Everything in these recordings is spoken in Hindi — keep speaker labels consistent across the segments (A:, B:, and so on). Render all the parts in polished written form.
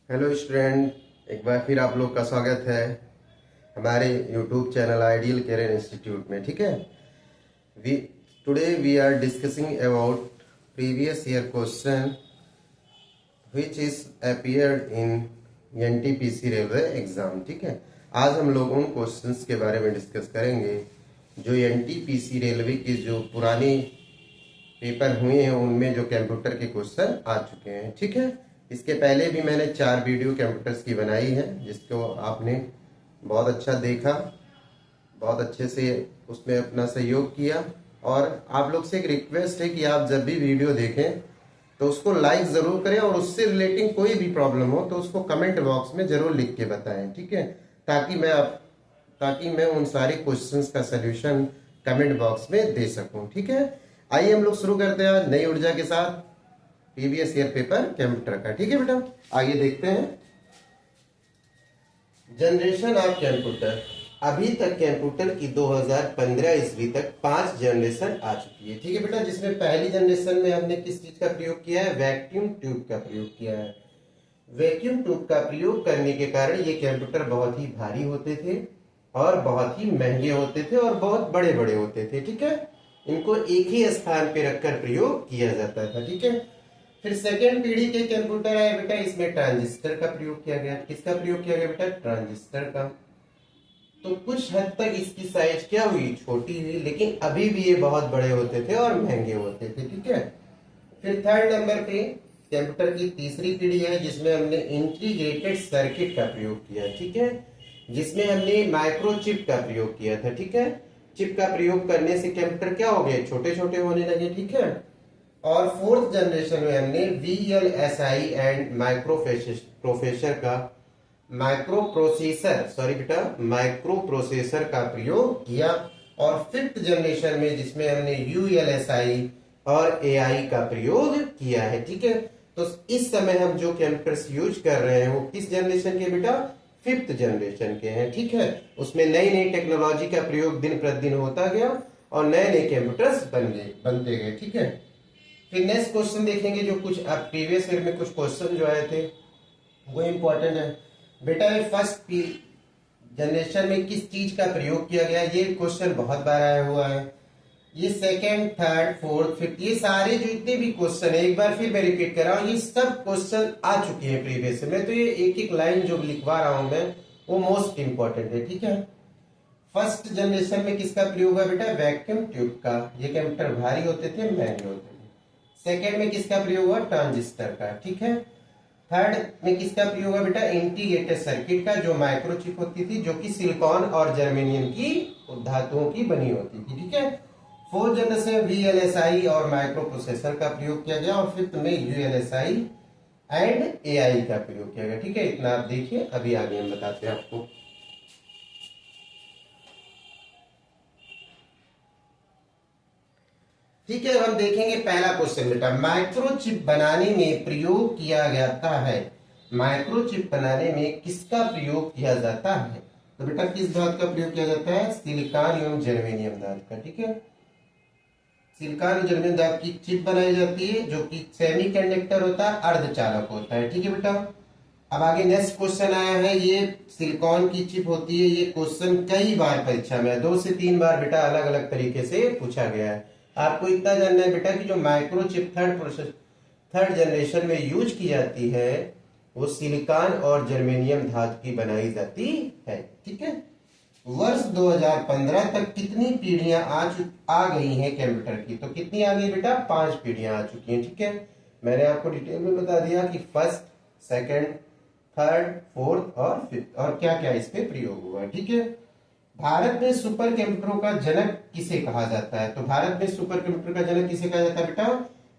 A: हेलो स्टूडेंट, एक बार फिर आप लोग का स्वागत है हमारे YouTube channel ideal career institute में। ठीक है, we today we are discussing about previous year question which is appeared in NTPC railway exam. ठीक है, आज हम लोग उन क्वेश्चंस के बारे में डिस्कस करेंगे जो एनटीपीसी रेलवे की जो पुरानी पेपर हुए हैं उनमें जो कंप्यूटर के क्वेश्चन आ चुके हैं। ठीक है, इसके पहले भी मैंने 4 वीडियो कंप्यूटर्स की बनाई है जिसको आपने बहुत अच्छा देखा, बहुत अच्छे से उसमें अपना सहयोग किया। और आप लोग से एक रिक्वेस्ट है कि आप जब भी वीडियो देखें तो उसको लाइक ज़रूर करें और उससे रिलेटिंग कोई भी प्रॉब्लम हो तो उसको कमेंट बॉक्स में ज़रूर लिख के बताएं। ठीक है, ताकि मैं उन सारे क्वेश्चंस का सलूशन कमेंट बॉक्स में दे सकूं। ठीक है, आइए हम लोग शुरू करते हैं आज नई ऊर्जा के साथ प्रीवियस ईयर पेपर कंप्यूटर का। ठीक है बेटा, आगे देखते हैं। जनरेशन ऑफ कंप्यूटर, अभी तक कंप्यूटर की 2015 ईस्वी तक 5 जनरेशन आ चुकी है। ठीक है बेटा, जिसमें पहली जनरेशन में हमने किस चीज का प्रयोग किया है? वैक्यूम ट्यूब का प्रयोग किया है। वैक्यूम ट्यूब का प्रयोग करने के कारण ये कंप्यूटर बहुत ही भारी होते थे और बहुत ही महंगे होते थे और बहुत बड़े बड़े होते थे। ठीक है, इनको एक ही स्थान पे रखकर प्रयोग किया जाता था। ठीक है, फिर सेकेंड पीढ़ी के कंप्यूटर आए बेटा, इसमें ट्रांजिस्टर का प्रयोग किया गया। किसका प्रयोग किया गया बेटा? ट्रांजिस्टर का। तो कुछ हद तक इसकी साइज क्या हुई? छोटी हुई, लेकिन अभी भी ये बहुत बड़े होते थे और महंगे होते थे। ठीक है, फिर थर्ड नंबर पे कंप्यूटर की तीसरी पीढ़ी है जिसमें हमने इंटीग्रेटेड सर्किट का प्रयोग किया। ठीक है, जिसमें हमने माइक्रोचिप का प्रयोग किया था। ठीक है, चिप का प्रयोग करने से कंप्यूटर क्या हो गए? छोटे छोटे होने लगे। ठीक है, और फोर्थ जनरेशन में हमने VLSI एंड माइक्रो प्रोसेसर का माइक्रो प्रोसेसर का प्रयोग किया। और फिफ्थ जनरेशन में जिसमें हमने ULSI और AI का प्रयोग किया है। ठीक है, तो इस समय हम जो कंप्यूटर्स यूज कर रहे हैं वो किस जनरेशन के बेटा? फिफ्थ जनरेशन के हैं। ठीक है, उसमें नई नई टेक्नोलॉजी का प्रयोग दिन प्रतिदिन होता गया और नए नए कंप्यूटर्स बनते गए। ठीक है, फिर नेक्स्ट क्वेश्चन देखेंगे जो कुछ अब प्रीवियस ईयर में कुछ क्वेश्चन जो आए थे वो इम्पोर्टेंट है बेटा। ये फर्स्ट जनरेशन में किस चीज का प्रयोग किया गया? ये क्वेश्चन बहुत बार आया हुआ है। ये सेकेंड, थर्ड, फोर्थ, फिफ्थ, ये सारे जो इतने भी क्वेश्चन है, एक बार फिर मैं रिपीट कर रहा हूँ, ये सब क्वेश्चन आ चुके हैं प्रीवियस में। तो ये एक एक लाइन जो लिखवा रहा हूं मैं वो मोस्ट इंपॉर्टेंट है। ठीक है, फर्स्ट जनरेशन में किसका प्रयोग हुआ बेटा? वैक्यूम ट्यूब का। ये कंप्यूटर भारी होते थे, महंगे होते थे। सेकेंड में किसका प्रयोग हुआ? ट्रांजिस्टर का। ठीक है, थर्ड में किसका प्रयोग हुआ बेटा? इंटीग्रेटेड सर्किट का, जो माइक्रोचिप होती थी, जो कि सिलिकॉन और जर्मेनियम की धातुओं की बनी होती थी। ठीक है, फोर्थ जनरेशन में VLSI और माइक्रो प्रोसेसर का प्रयोग किया गया और फिफ्थ में ULSI एंड AI का प्रयोग किया गया। ठीक है, इतना आप देखिए, अभी आगे हम बताते हैं आपको। ठीक है, अब हम देखेंगे पहला क्वेश्चन बेटा, माइक्रोचिप बनाने में प्रयोग किया जाता है। माइक्रोचिप बनाने में किसका प्रयोग किया जाता है? तो बेटा किस धातु का प्रयोग किया जाता है? सिलिकॉन एवं जर्मेनियम धातु का। ठीक है, सिलिकॉन और जर्मेनियम धातु की चिप बनाई जाती है जो कि सेमीकंडक्टर होता है, अर्धचालक होता है। ठीक है बेटा, अब आगे नेक्स्ट क्वेश्चन आया है, ये सिलिकॉन की चिप होती है। ये क्वेश्चन कई बार परीक्षा में 2 से 3 बार बेटा अलग अलग तरीके से पूछा गया है। आपको इतना जानना है बेटा कि जो माइक्रोचिप थर्ड जनरेशन में यूज की जाती है वो सिलिकॉन और जर्मेनियम धातु की बनाई जाती है। ठीक है, वर्ष 2015 तक कितनी पीढ़ियां आ गई हैं कंप्यूटर की? तो कितनी आ गई बेटा? 5 पीढ़ियां आ चुकी हैं। ठीक है, मैंने आपको डिटेल में बता दिया कि फर्स्ट, सेकंड, थर्ड, फोर्थ और फिफ्थ और क्या क्या इस पे प्रयोग हुआ है। ठीक है, भारत में सुपर कंप्यूटरों का जनक किसे कहा जाता है? तो भारत में सुपर कंप्यूटर का जनक किसे कहा जाता है बेटा?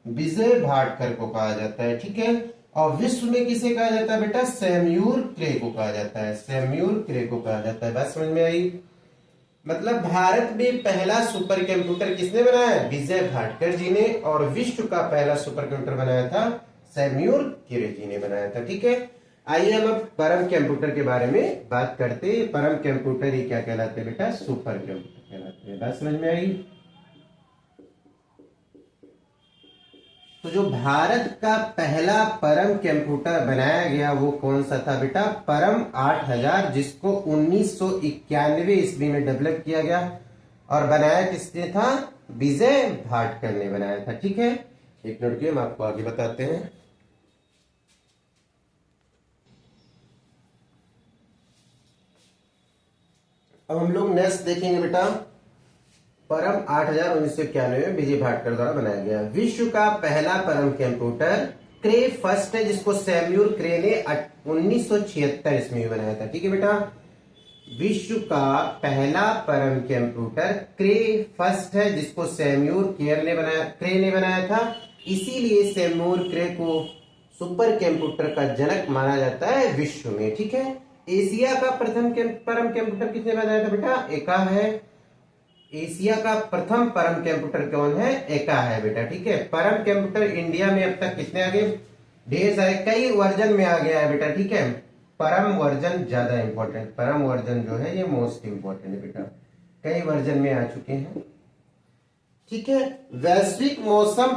A: विजय भाटकर को कहा जाता है। ठीक है, और विश्व में किसे कहा जाता है बेटा? सैम्यूर क्रे को कहा जाता है। सैम्यूर क्रे को कहा जाता है। बात समझ में आई? मतलब भारत में पहला सुपर कंप्यूटर किसने बनाया? विजय भाटकर जी ने। और विश्व का पहला सुपर कंप्यूटर बनाया था सैम्यूर क्रे जी ने बनाया था। ठीक है, आइए हम अब परम कंप्यूटर के बारे में बात करते हैं। परम कंप्यूटर ये क्या कहलाते हैं बेटा? सुपर कंप्यूटर कहलाते हैं। बात समझ में आई? तो जो भारत का पहला परम कंप्यूटर बनाया गया वो कौन सा था बेटा? परम 8000, जिसको 1991 ईस्वी में डेवलप किया गया और बनाया किसने था? विजय भाटकर ने बनाया था। ठीक है, एक मिनट के हम आपको आगे बताते हैं। अब हम लोग नेक्स्ट देखेंगे बेटा, परम 8000 1991 में विजय भाटकर द्वारा बनाया गया। विश्व का पहला परम कंप्यूटर क्रे फर्स्ट है, जिसको सैम्यूल क्रे ने 1976 ईस्वी में बनाया था। ठीक है बेटा, विश्व का पहला परम कंप्यूटर क्रे फर्स्ट है, जिसको सैम्यूल क्रे ने बनाया था। इसीलिए सैम्यूल क्रे को सुपर कंप्यूटर का जनक माना जाता है विश्व में। ठीक है, एशिया का प्रथम परम कंप्यूटर किसने बनाया था बेटा? एका है। एशिया का प्रथम परम कंप्यूटर कौन है? एका है बेटा। ठीक है, परम कंप्यूटर इंडिया में अब तक कितने आ गए? ढेर सारे, कई वर्जन में आ गया है बेटा। ठीक है, परम वर्जन ज्यादा इंपॉर्टेंट, परम वर्जन जो है ये मोस्ट इंपॉर्टेंट है बेटा, कई वर्जन में आ चुके हैं। ठीक है, वैश्विक मौसम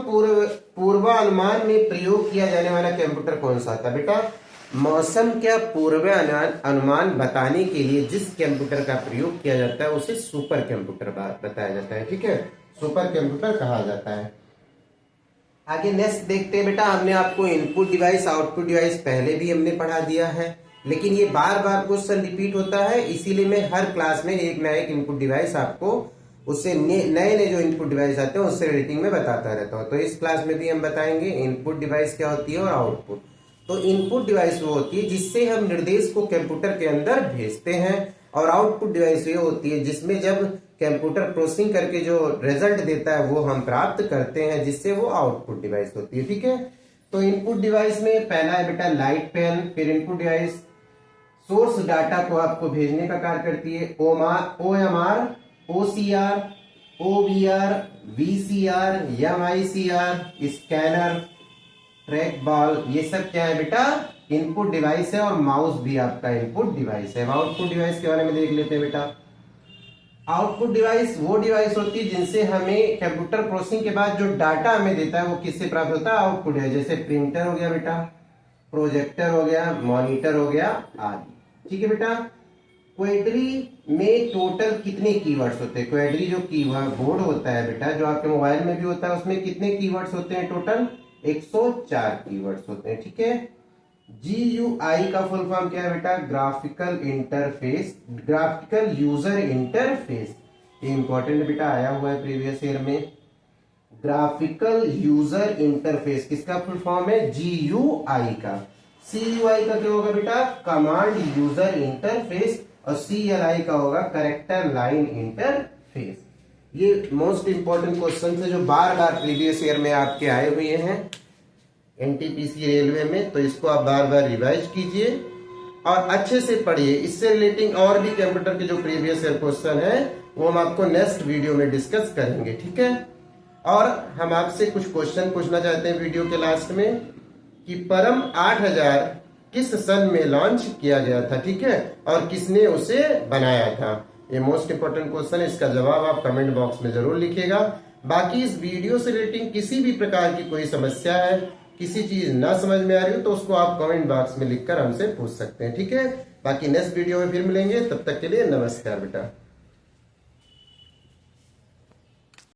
A: पूर्वानुमान में प्रयोग किया जाने वाला कंप्यूटर कौन सा था बेटा? मौसम का पूर्वानुमान बताने के लिए जिस कंप्यूटर का प्रयोग किया जाता है उसे सुपर कंप्यूटर बताया जाता है। ठीक है, सुपर कंप्यूटर कहा जाता है। आगे नेक्स्ट देखते हैं बेटा, हमने आपको इनपुट डिवाइस आउटपुट डिवाइस पहले भी हमने पढ़ा दिया है, लेकिन ये बार बार क्वेश्चन रिपीट होता है, इसीलिए मैं हर क्लास में एक ना एक इनपुट डिवाइस आपको उससे नए नए जो इनपुट डिवाइस आते हैं उससे रेटिंग में बताता रहता हूँ। तो इस क्लास में भी हम बताएंगे इनपुट डिवाइस क्या होती है और आउटपुट। तो इनपुट डिवाइस वो होती है जिससे हम निर्देश को कंप्यूटर के अंदर भेजते हैं, और आउटपुट डिवाइस ये होती है जिसमें जब कंप्यूटर प्रोसेसिंग करके जो रिजल्ट देता है वो हम प्राप्त करते हैं, जिससे वो आउटपुट डिवाइस होती है। ठीक है, तो इनपुट डिवाइस में पहला है बेटा लाइट पेन। फिर इनपुट डिवाइस सोर्स डाटा को आपको भेजने का कार्य करती है। OMR, OCR, OVR, VCR, MICR, scanner, track ball, ये सब क्या है बेटा? इनपुट डिवाइस है, और माउस भी आपका इनपुट डिवाइस है। आउटपुट डिवाइस के बारे में देख लेते हैं बेटा। आउटपुट डिवाइस वो डिवाइस होती है जिनसे हमें कंप्यूटर प्रोसेसिंग के बाद जो डाटा हमें देता है वो किससे प्राप्त होता है? आउटपुट है। जैसे प्रिंटर हो गया बेटा, प्रोजेक्टर हो गया, मॉनिटर हो गया आदि। ठीक है बेटा, क्वेरी में टोटल कितने कीवर्ड्स होते हैं? क्वेरी जो कीवर्ड होता है बेटा, जो आपके मोबाइल में भी होता है, उसमें कितने कीवर्ड्स होते हैं? टोटल 104 कीवर्ड्स होते हैं। ठीक है, GUI का फुल फॉर्म क्या है बेटा? Graphical interface, graphical user interface. ये इंपॉर्टेंट है बेटा, आया हुआ है प्रीवियस ईयर में। ग्राफिकल यूजर इंटरफेस किसका फुल फॉर्म है? GUI का। CUI का क्या होगा बेटा? कमांड यूजर इंटरफेस, और CLI का होगा कैरेक्टर लाइन इंटरफेस। ये मोस्ट इंपॉर्टेंट क्वेश्चन है जो बार बार प्रीवियस ईयर में आपके आए हुए हैं NTPC रेलवे में, तो इसको आप बार बार रिवाइज कीजिए और अच्छे से पढ़िए। इससे रिलेटिंग और भी कंप्यूटर के जो प्रीवियस ईयर क्वेश्चन है वो हम आपको नेक्स्ट वीडियो में डिस्कस करेंगे। ठीक है, और हम आपसे कुछ क्वेश्चन पूछना चाहते हैं वीडियो के लास्ट में कि परम 8000 किस सन में लॉन्च किया गया था? ठीक है, और किसने उसे बनाया था? ये मोस्ट इंपोर्टेंट क्वेश्चन है, इसका जवाब आप कमेंट बॉक्स में जरूर लिखिएगा। बाकी इस वीडियो से रिलेटिंग किसी भी प्रकार की कोई समस्या है, किसी चीज ना समझ में आ रही हो तो उसको आप कमेंट बॉक्स में लिखकर हमसे पूछ सकते हैं। ठीक है, बाकी नेक्स्ट वीडियो में फिर मिलेंगे, तब तक के लिए नमस्कार बेटा।